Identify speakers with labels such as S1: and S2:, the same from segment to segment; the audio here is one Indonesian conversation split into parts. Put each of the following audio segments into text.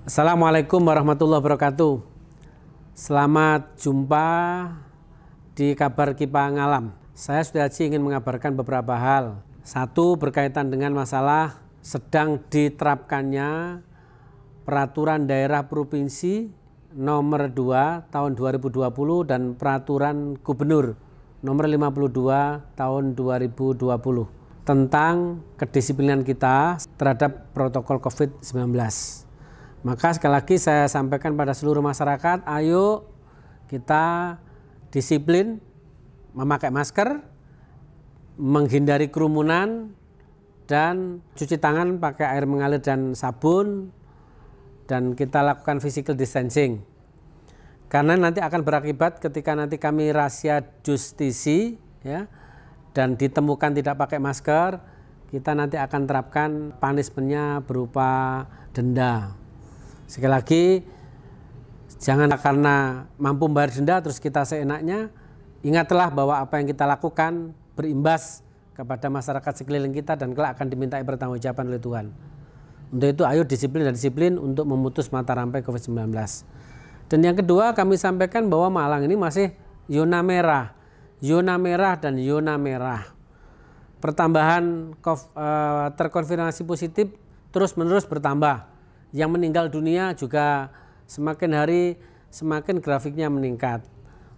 S1: Assalamualaikum warahmatullahi wabarakatuh. Selamat jumpa di Kabar Kipa Ngalam. Saya Sutiaji ingin mengabarkan beberapa hal. Satu, berkaitan dengan masalah sedang diterapkannya Peraturan Daerah Provinsi nomor 2 tahun 2020 dan Peraturan Gubernur nomor 52 tahun 2020 tentang kedisiplinan kita terhadap protokol COVID-19. Maka sekali lagi saya sampaikan pada seluruh masyarakat, ayo kita disiplin memakai masker, menghindari kerumunan, dan cuci tangan pakai air mengalir dan sabun, dan kita lakukan physical distancing. Karena nanti akan berakibat ketika nanti kami razia justisi, ya, dan ditemukan tidak pakai masker, kita nanti akan terapkan punishment-nya berupa denda. Sekali lagi, jangan karena mampu membayar denda terus kita seenaknya. Ingatlah bahwa apa yang kita lakukan berimbas kepada masyarakat sekeliling kita dan kelak akan dimintai pertanggungjawaban oleh Tuhan. Untuk itu ayo disiplin dan disiplin untuk memutus mata rantai COVID-19. Dan yang kedua, kami sampaikan bahwa Malang ini masih zona merah dan zona merah. Pertambahan terkonfirmasi positif terus-menerus bertambah. Yang meninggal dunia juga semakin hari semakin grafiknya meningkat.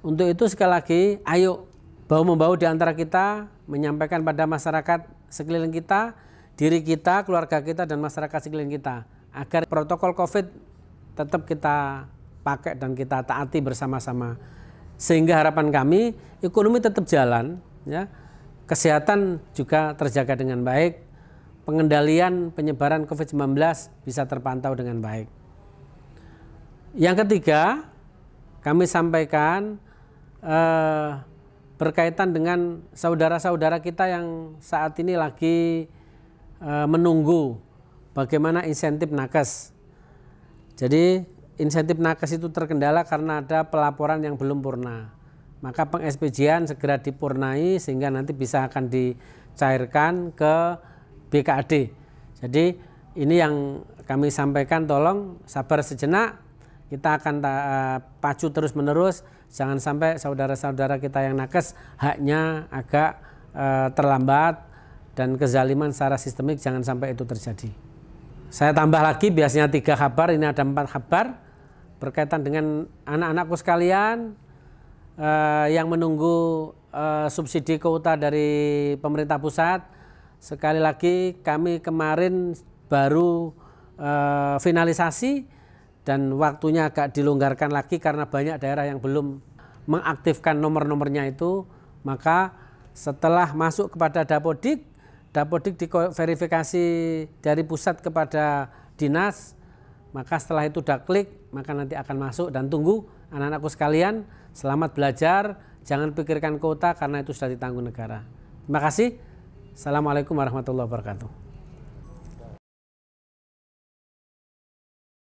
S1: Untuk itu sekali lagi, ayo bahu-membahu di antara kita menyampaikan pada masyarakat sekeliling kita, diri kita, keluarga kita, dan masyarakat sekeliling kita agar protokol COVID tetap kita pakai dan kita taati bersama-sama. Sehingga harapan kami ekonomi tetap jalan, ya, kesehatan juga terjaga dengan baik. Pengendalian penyebaran COVID-19 bisa terpantau dengan baik. Yang ketiga, kami sampaikan berkaitan dengan saudara-saudara kita yang saat ini lagi menunggu bagaimana insentif nakes. Jadi insentif nakes itu terkendala karena ada pelaporan yang belum purna. Maka peng-SPJ-an segera dipurnai sehingga nanti bisa akan dicairkan ke BKAD. Jadi ini yang kami sampaikan, tolong sabar sejenak, kita akan pacu terus menerus, jangan sampai saudara-saudara kita yang nakes haknya agak terlambat dan kezaliman secara sistemik jangan sampai itu terjadi. Saya tambah lagi, biasanya 3 kabar, ini ada 4 kabar berkaitan dengan anak-anakku sekalian yang menunggu subsidi kuota dari pemerintah pusat. Sekali lagi kami kemarin baru finalisasi dan waktunya agak dilonggarkan lagi karena banyak daerah yang belum mengaktifkan nomor-nomornya itu. Maka setelah masuk kepada Dapodik diverifikasi dari pusat kepada dinas, maka setelah itu udah klik, maka nanti akan masuk. Dan tunggu anak-anakku sekalian, selamat belajar, jangan pikirkan kuota karena itu sudah ditanggung negara. Terima kasih. Assalamualaikum warahmatullahi wabarakatuh.